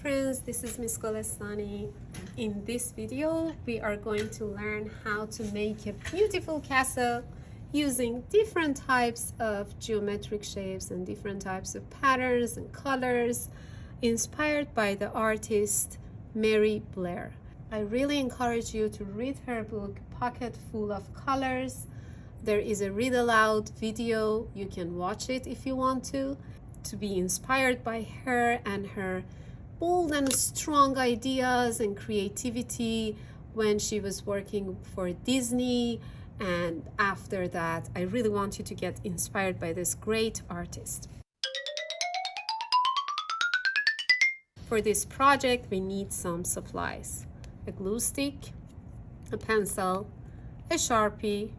friends, this is Miss Golestani. In this video, we are going to learn how to make a beautiful castle using different types of geometric shapes and different types of patterns and colors inspired by the artist Mary Blair. I really encourage you to read her book, Pocket Full of Colors. There is a read aloud video. You can watch it if you want to be inspired by her and her bold and strong ideas and creativity when she was working for Disney. And after that, I really want you to get inspired by this great artist. For this project, we need some supplies: a glue stick, a pencil, a Sharpie,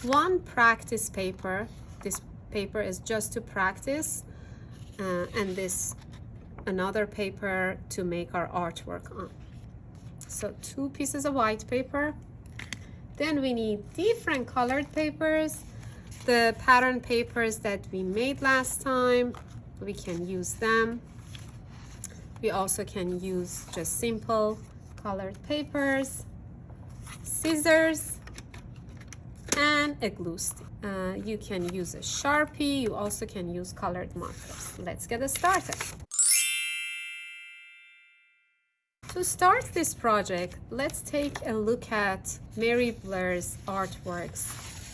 one practice paper. This paper is just to practice, and this another paper to make our artwork on. So 2 pieces of white paper. Then we need different colored papers. The pattern papers that we made last time, we can use them. We also can use just simple colored papers, scissors, and a glue stick. You can use a Sharpie. You also can use colored markers. Let's get started. To start this project, let's take a look at Mary Blair's artworks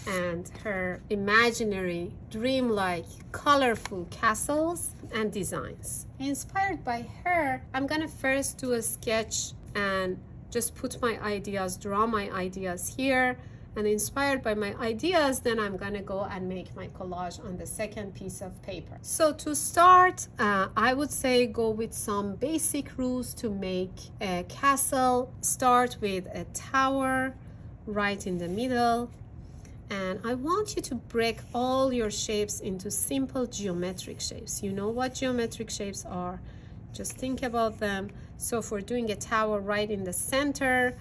and her imaginary, dreamlike, colorful castles and designs. Inspired by her, I'm gonna first do a sketch and just put my ideas, draw my ideas here. And inspired by my ideas, then I'm gonna go and make my collage on the second piece of paper. So to start, I would say go with some basic rules to make a castle. Start with a tower right in the middle. And I want you to break all your shapes into simple geometric shapes. You know what geometric shapes are. Just think about them. So for doing a tower right in the center,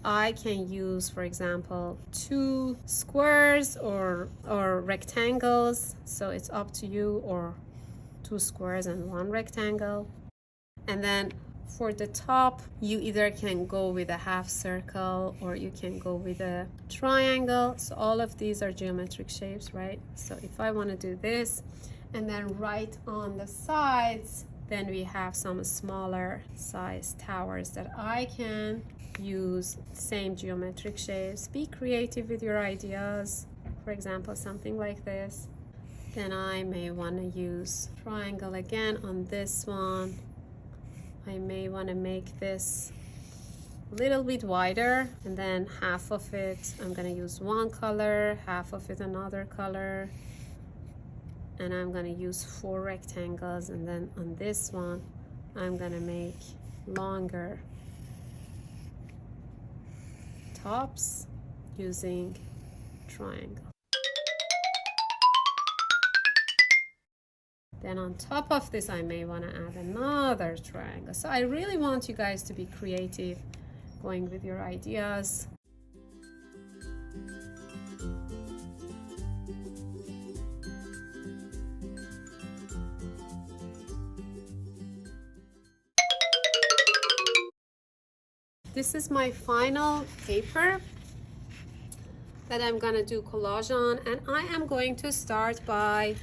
I can use, for example, 2 squares or rectangles. So it's up to you, or 2 squares and 1 rectangle. And then for the top, you either can go with a half circle or you can go with a triangle. So all of these are geometric shapes, right? So if I want to do this, and then right on the sides, then we have some smaller size towers that I can use same geometric shapes. Be creative with your ideas. For example, something like this. Then I may want to use triangle again on this one. I may want to make this a little bit wider, and then half of it I'm going to use one color, half of it another color, and I'm going to use 4 rectangles. And then on this one I'm going to make longer tops using triangle. Then on top of this I may want to add another triangle. So I really want you guys to be creative, going with your ideas. This is my final paper that I'm gonna do collage on, and I am going to start by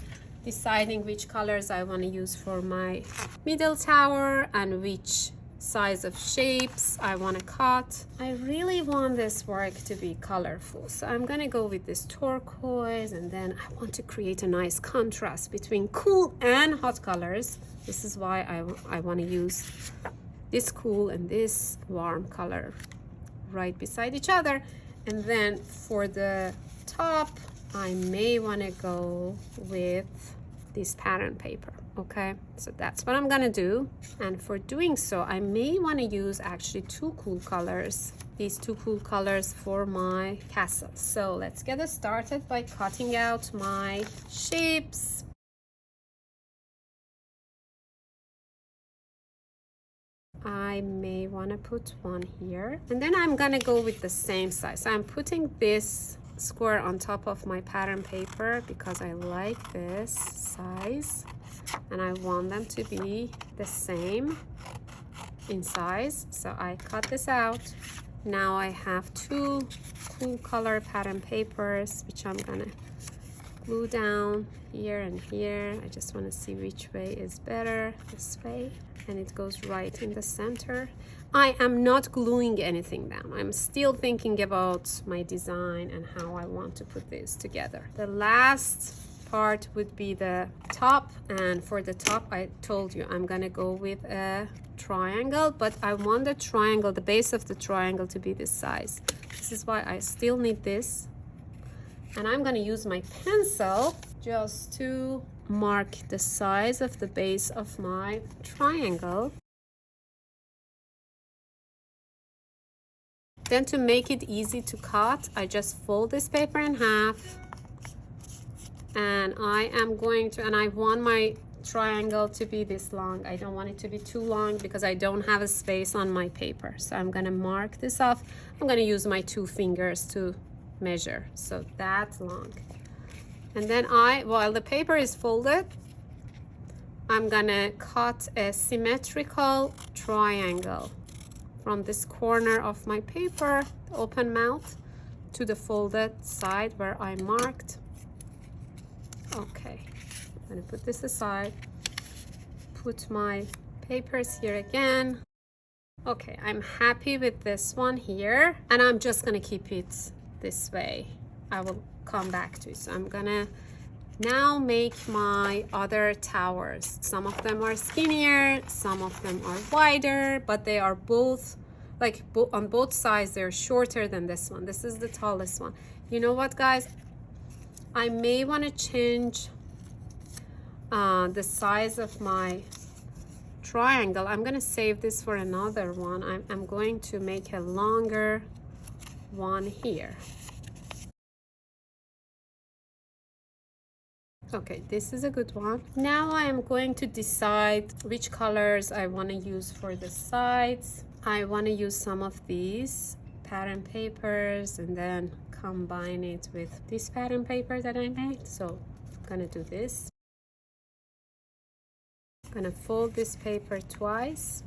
deciding which colors I want to use for my middle tower and which size of shapes I want to cut. I really want this work to be colorful, so I'm gonna go with this turquoise, and then I want to create a nice contrast between cool and hot colors. This is why I want to use this cool and this warm color right beside each other. And then for the top, I may want to go with this pattern paper. Okay, so that's what I'm gonna do. And for doing so, I may want to use actually 2 cool colors, these 2 cool colors for my castle. So let's get started by cutting out my shapes. I may want to put one here, and then I'm gonna go with the same size. So I'm putting this square on top of my pattern paper because I like this size and I want them to be the same. in size. So I cut this out. Now I have two cool color pattern papers, which I'm gonna glue down here and here. I just want to see which way is better. This way, and it goes right in the center. I am not gluing anything down. I'm still thinking about my design and how I want to put this together. The last part would be the top, and for the top I told you I'm gonna go with a triangle, but I want the triangle, the base of the triangle, to be this size. This is why I still need this, and I'm gonna use my pencil just to mark the size of the base of my triangle. Then to make it easy to cut, I just fold this paper in half, and I am going to, and I want my triangle to be this long. I don't want it to be too long because I don't have a space on my paper. So I'm gonna mark this off. I'm gonna use my 2 fingers to measure, so that long. And then while the paper is folded, I'm gonna cut a symmetrical triangle from this corner of my paper, the open mouth, to the folded side where I marked. Okay, I'm gonna put this aside, put my papers here again. Okay, I'm happy with this one here, and I'm just gonna keep it this way. I will come back to it. So I'm gonna now make my other towers. Some of them are skinnier, some of them are wider, but they are both, like on both sides, they're shorter than this one. This is the tallest one. You know what, guys? I may want to change the size of my triangle. I'm going to save this for another one. I'm going to make a longer one here. Okay, this is a good one. Now I am going to decide which colors I want to use for the sides. I want to use some of these pattern papers and then combine it with this pattern paper that I made. So I'm gonna do this. I'm gonna fold this paper twice,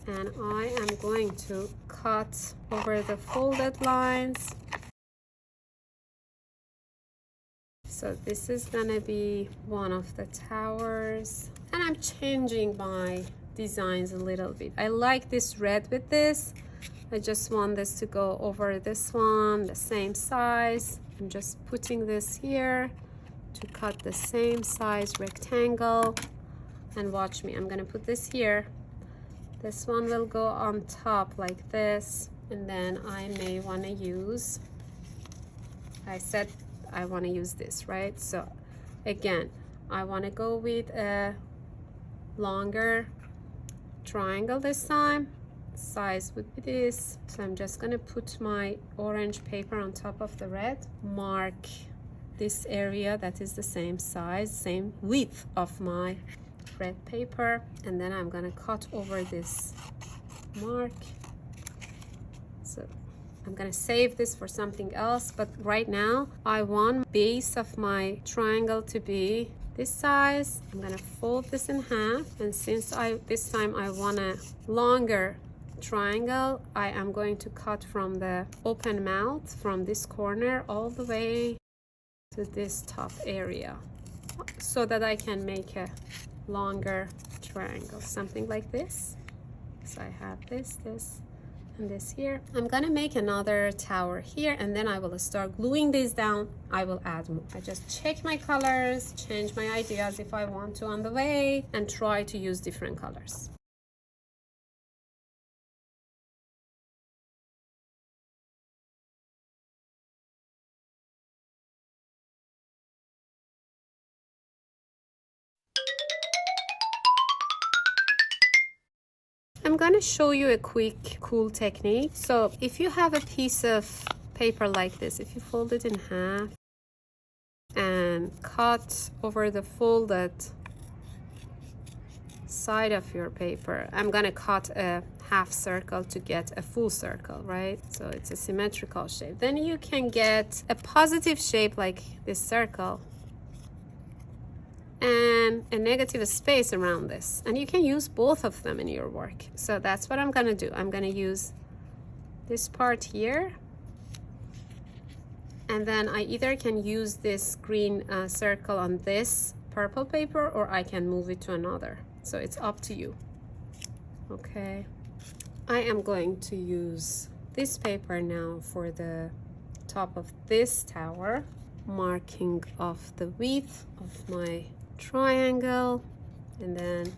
and I am going to cut over the folded lines. So this is gonna be one of the towers, and I'm changing my designs a little bit. I like this red with this. I just want this to go over this one, the same size. I'm just putting this here to cut the same size rectangle. And watch me, I'm gonna put this here. This one will go on top like this, and then I may wanna use, I said I wanna use this, right? So again, I wanna go with a longer triangle this time. Size would be this. So I'm just gonna put my orange paper on top of the red, mark this area that is the same size, same width of my red paper, and then I'm gonna cut over this mark. So I'm gonna save this for something else, but right now I want base of my triangle to be this size. I'm gonna fold this in half, and since this time I want a longer triangle, I am going to cut from the open mouth from this corner all the way to this top area, so that I can make a longer triangle, something like this. So I have this, and this here. I'm gonna make another tower here, and then I will start gluing these down. I will add more. I just check my colors, change my ideas if I want to on the way, and try to use different colors. I'm gonna show you a quick cool technique. So if you have a piece of paper like this, if you fold it in half and cut over the folded side of your paper, I'm gonna cut a half circle to get a full circle, right? So it's a symmetrical shape. Then you can get a positive shape like this circle, and then a negative space around this, and you can use both of them in your work. So that's what I'm gonna do. I'm gonna use this part here, and then I either can use this green circle on this purple paper, or I can move it to another. So it's up to you. Okay, I am going to use this paper now for the top of this tower, marking off the width of my triangle, and then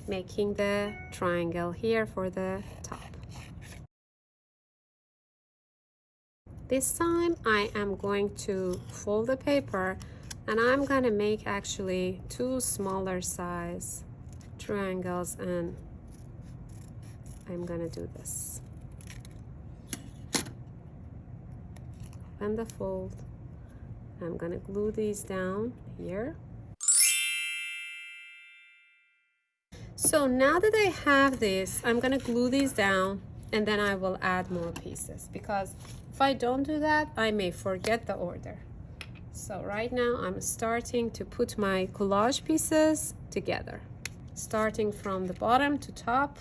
making the triangle here for the top. This time I am going to fold the paper, and I'm gonna make actually two smaller size triangles, and I'm gonna do this. Open the fold. I'm gonna glue these down here. So now that I have this, I'm gonna glue these down, and then I will add more pieces, because if I don't do that, I may forget the order. So right now I'm starting to put my collage pieces together. Starting from the bottom to top,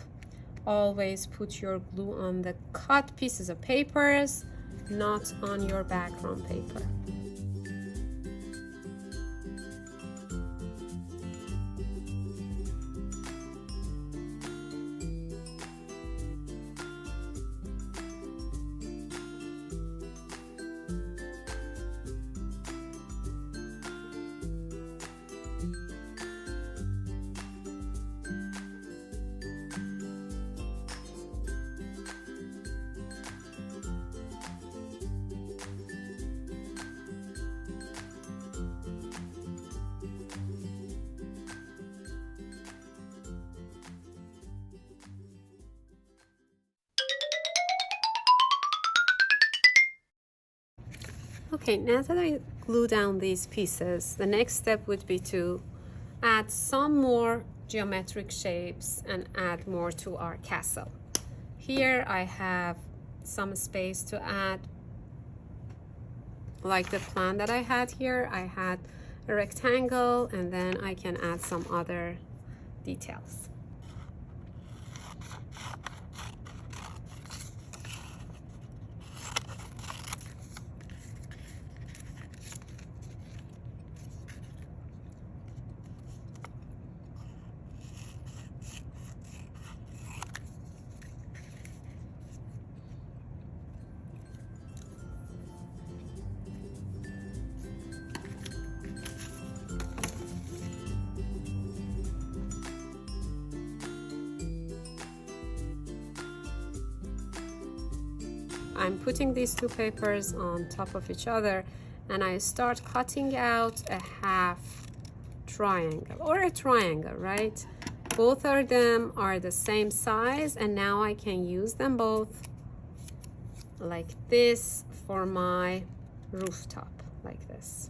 always put your glue on the cut pieces of papers, not on your background paper. Okay, now that I glue down these pieces, the next step would be to add some more geometric shapes and add more to our castle. Here I have some space to add, like the plan that I had here. I had a rectangle, and then I can add some other details. I'm putting these two papers on top of each other, and I start cutting out a half triangle or a triangle, right? Both of them are the same size, and now I can use them both like this for my rooftop, like this.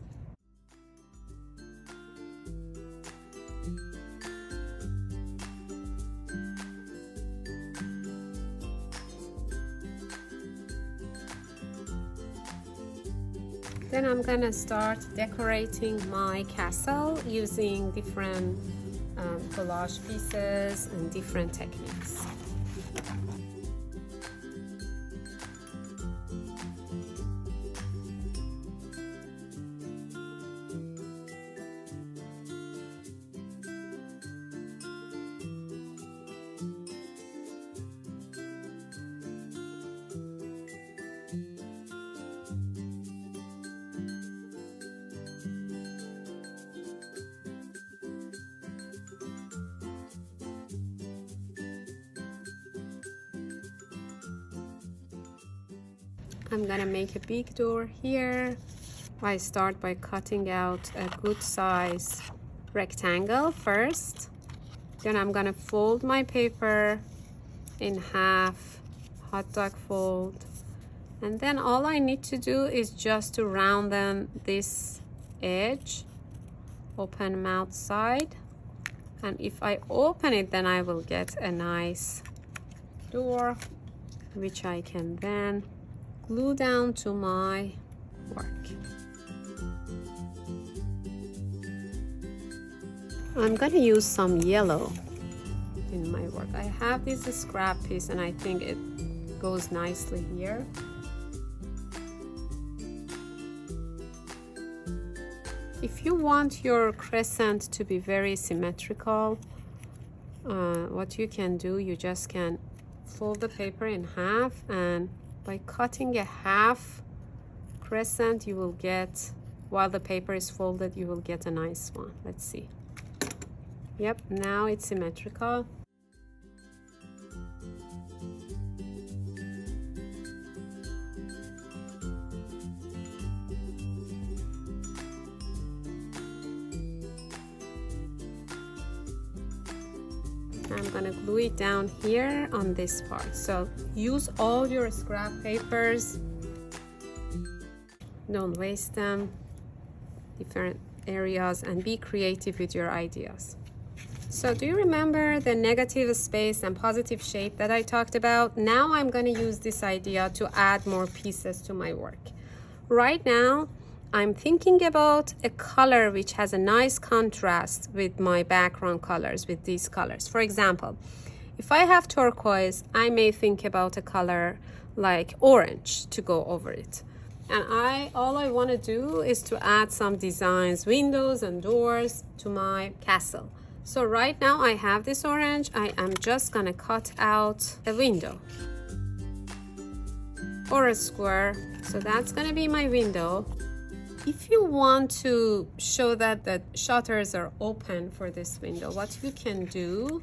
Then I'm gonna start decorating my castle using different collage pieces and different techniques. I'm gonna make a big door here. I start by cutting out a good size rectangle first. Then I'm gonna fold my paper in half, hot dog fold. And then all I need to do is just to round this edge, open mouth side. And if I open it, then I will get a nice door, which I can then glue down to my work. I'm gonna use some yellow in my work. I have this scrap piece and I think it goes nicely here. If you want your crescent to be very symmetrical, what you can do, you just can fold the paper in half, and by cutting a half crescent, you will get, while the paper is folded, you will get a nice one. Let's see. Yep, now it's symmetrical. I'm gonna glue it down here on this part. So use all your scrap papers. Don't waste them. Different areas, and be creative with your ideas. So do you remember the negative space and positive shape that I talked about? Now I'm gonna use this idea to add more pieces to my work. Right now, I'm thinking about a color which has a nice contrast with my background colors, with these colors. For example, if I have turquoise, I may think about a color like orange to go over it. And all I want to do is to add some designs, windows and doors to my castle. So right now I have this orange. I am just gonna cut out a window or a square. So that's gonna be my window. If you want to show that the shutters are open for this window, what you can do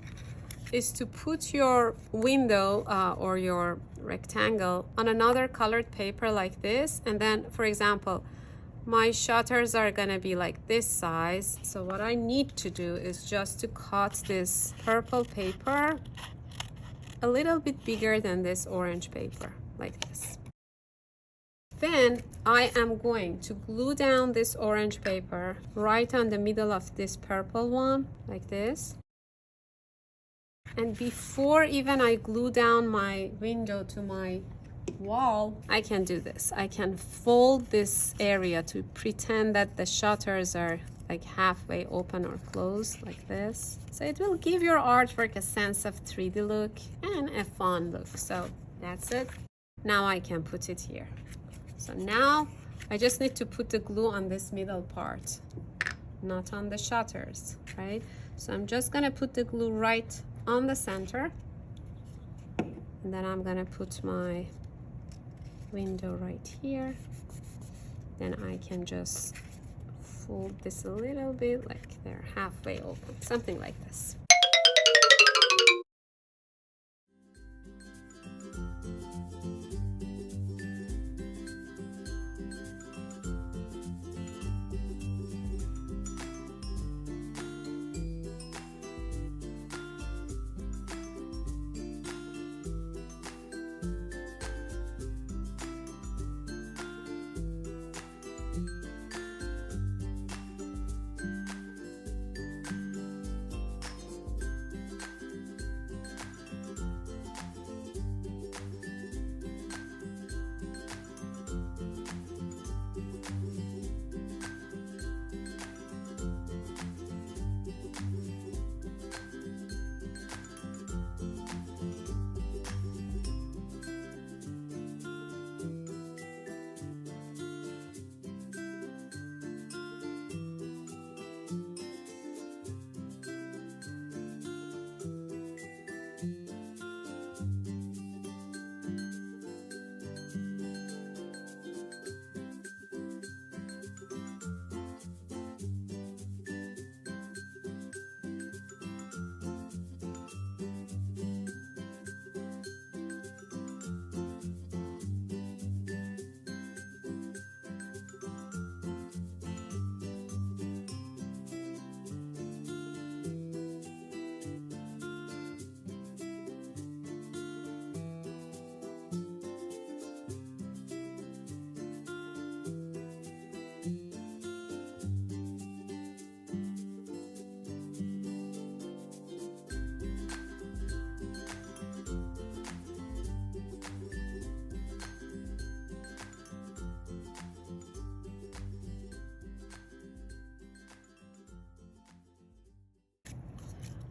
is to put your window or your rectangle on another colored paper like this. And then, for example, my shutters are gonna be like this size. So what I need to do is just to cut this purple paper a little bit bigger than this orange paper, like this. Then I am going to glue down this orange paper right on the middle of this purple one, like this. And before even I glue down my window to my wall, I can do this. I can fold this area to pretend that the shutters are like halfway open or closed, like this. So it will give your artwork a sense of 3D look and a fun look. So that's it. Now I can put it here. So now I just need to put the glue on this middle part, not on the shutters, right? So I'm just gonna put the glue right on the center, and then I'm gonna put my window right here. Then I can just fold this a little bit, like they're halfway open, something like this.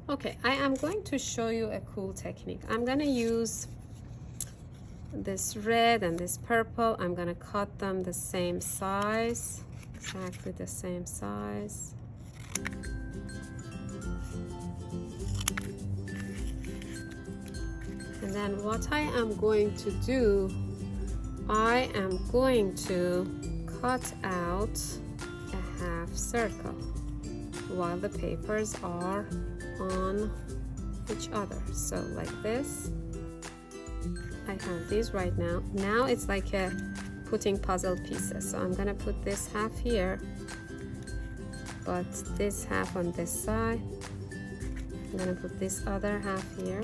Okay, I am going to show you a cool technique. I'm gonna use this red and this purple. I'm gonna cut them the same size, exactly the same size. And then what I am going to do, I am going to cut out a half circle while the papers are on each other. So like this. I have these right now. Now it's like putting puzzle pieces. So I'm gonna put this half here, but this half on this side. I'm gonna put this other half here,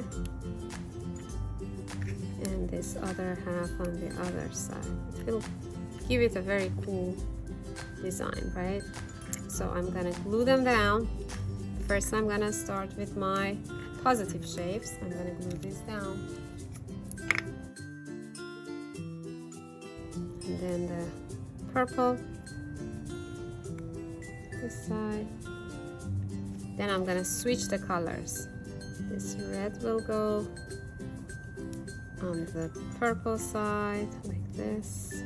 and this other half on the other side. It will give it a very cool design, right? So I'm gonna glue them down. First I'm gonna start with my positive shapes. I'm gonna glue this down. And then the purple, this side. Then I'm gonna switch the colors. This red will go on the purple side, like this.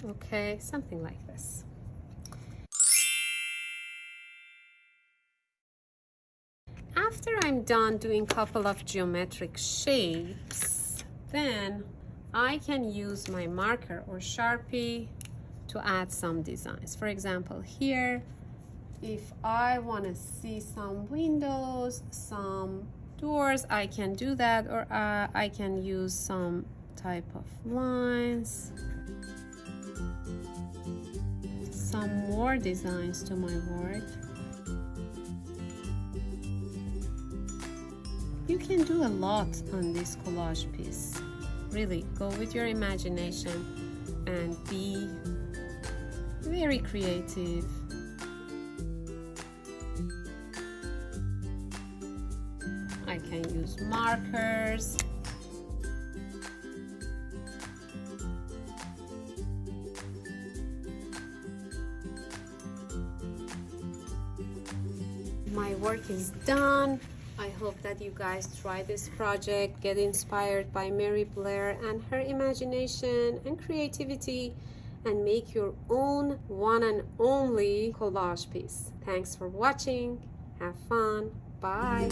Okay, something like this. After I'm done doing a couple of geometric shapes, then I can use my marker or Sharpie to add some designs. For example, here, if I want to see some windows, some doors, I can do that, or I can use some type of lines, some more designs to my work. You can do a lot on this collage piece. Really, go with your imagination and be very creative. I can use markers. My work is done. I hope that you guys try this project, get inspired by Mary Blair and her imagination and creativity, and make your own one and only collage piece. Thanks for watching. Have fun. Bye.